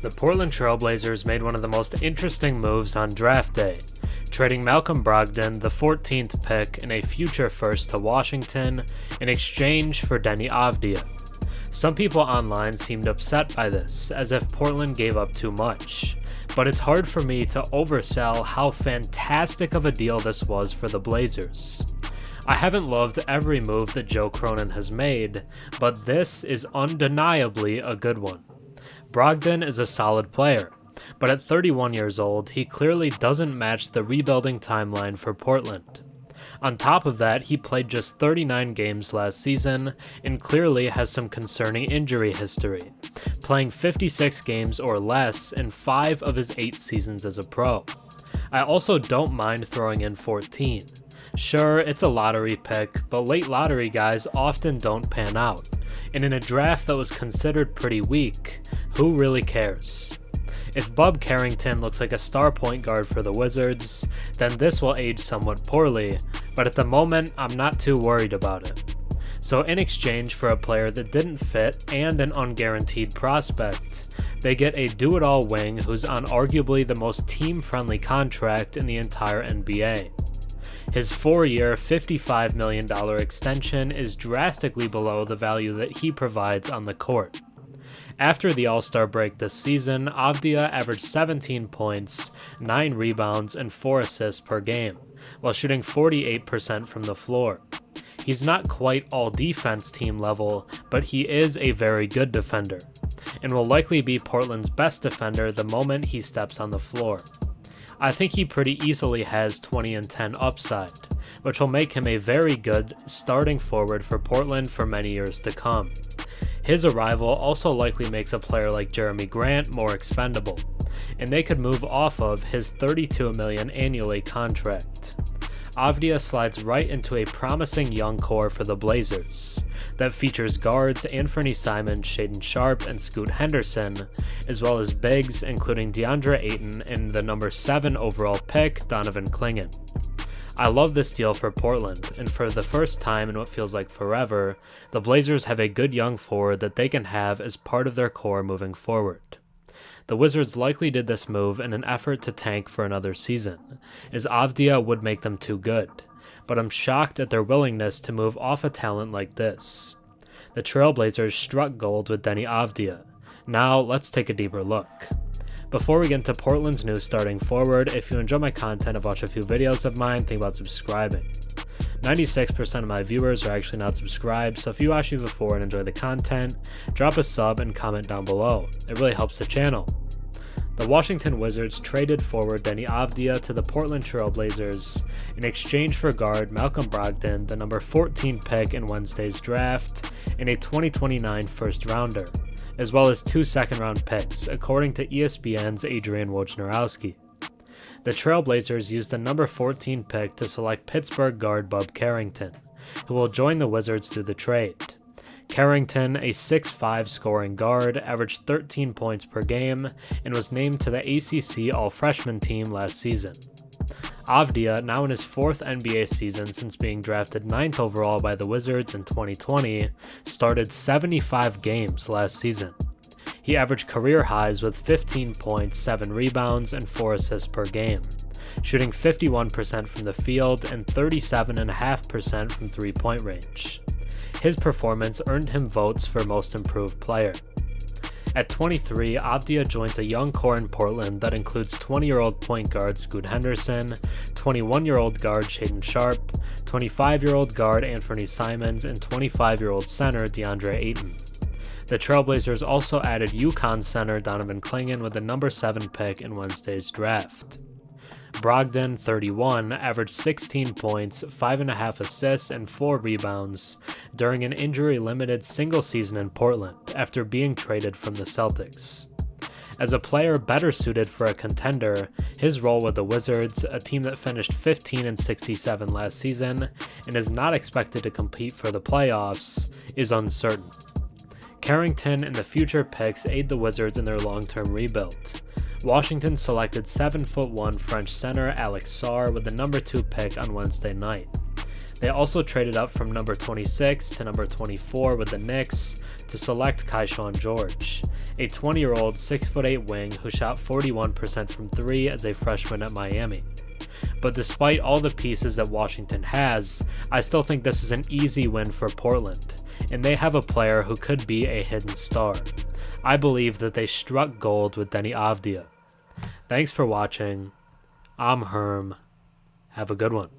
The Portland Trail Blazers made one of the most interesting moves on draft day, trading Malcolm Brogdon, the 14th pick, and a future first to Washington in exchange for Deni Avdija. Some people online seemed upset by this, as if Portland gave up too much, but it's hard for me to oversell how fantastic of a deal this was for the Blazers. I haven't loved every move that Joe Cronin has made, but this is undeniably a good one. Brogdon is a solid player, but at 31 years old, he clearly doesn't match the rebuilding timeline for Portland. On top of that, he played just 39 games last season and clearly has some concerning injury history, playing 56 games or less in 5 of his 8 seasons as a pro. I also don't mind throwing in 14. Sure, it's a lottery pick, but late lottery guys often don't pan out, and in a draft that was considered pretty weak, who really cares? If Bub Carrington looks like a star point guard for the Wizards, then this will age somewhat poorly, but at the moment, I'm not too worried about it. So in exchange for a player that didn't fit and an unguaranteed prospect, they get a do-it-all wing who's on arguably the most team-friendly contract in the entire NBA. His 4-year, $55 million extension is drastically below the value that he provides on the court. After the All-Star break this season, Avidja averaged 17 points, 9 rebounds, and 4 assists per game, while shooting 48% from the floor. He's not quite all-defense team level, but he is a very good defender, and will likely be Portland's best defender the moment he steps on the floor. I think he pretty easily has 20 and 10 upside, which will make him a very good starting forward for Portland for many years to come. His arrival also likely makes a player like Jerami Grant more expendable, and they could move off of his $32 million annually contract. Avidja slides right into a promising young core for the Blazers that features guards Anfernee Simons, Shaedon Sharpe, and Scoot Henderson, as well as bigs including DeAndre Ayton and the number 7 overall pick, Donovan Clingan. I love this deal for Portland, and for the first time in what feels like forever, the Blazers have a good young forward that they can have as part of their core moving forward. The Wizards likely did this move in an effort to tank for another season, as Avidja would make them too good, but I'm shocked at their willingness to move off a talent like this. The Trailblazers struck gold with Deni Avdija. Now let's take a deeper look. Before we get into Portland's new starting forward, if you enjoy my content and watch a few videos of mine, think about subscribing. 96% of my viewers are actually not subscribed, so if you watch me before and enjoy the content, drop a sub and comment down below. It really helps the channel. The Washington Wizards traded forward Deni Avdija to the Portland Trail Blazers in exchange for guard Malcolm Brogdon, the number 14 pick in Wednesday's draft, and a 2029 first rounder, as well as 2 second-round picks, according to ESPN's Adrian Wojnarowski. The Trailblazers used the number 14 pick to select Pittsburgh guard Bub Carrington, who will join the Wizards through the trade. Carrington, a 6'5" scoring guard, averaged 13 points per game and was named to the ACC All-Freshman team last season. Avidja, now in his 4th NBA season since being drafted 9th overall by the Wizards in 2020, started 75 games last season. He averaged career highs with 15 points, 7 rebounds, and 4 assists per game, shooting 51% from the field and 37.5% from three-point range. His performance earned him votes for Most Improved Player. At 23, Avidja joins a young core in Portland that includes 20-year-old point guard Scoot Henderson, 21-year-old guard Shaedon Sharpe, 25-year-old guard Anfernee Simons, and 25-year-old center DeAndre Ayton. The Trailblazers also added UConn center Donovan Clingan with the number 7 pick in Wednesday's draft. Brogdon, 31, averaged 16 points, 5.5 assists, and 4 rebounds during an injury-limited single season in Portland after being traded from the Celtics. As a player better suited for a contender, his role with the Wizards, a team that finished 15-67 last season and is not expected to compete for the playoffs, is uncertain. Carrington and the future picks aid the Wizards in their long-term rebuild. Washington selected 7'1" French center Alex Sarr with the number 2 pick on Wednesday night. They also traded up from number 26 to number 24 with the Knicks to select Keyshawn George, a 20-year-old 6'8" wing who shot 41% from 3 as a freshman at Miami. But despite all the pieces that Washington has, I still think this is an easy win for Portland, and they have a player who could be a hidden star. I believe that they struck gold with Deni Avdija. Thanks for watching. I'm Herm. Have a good one.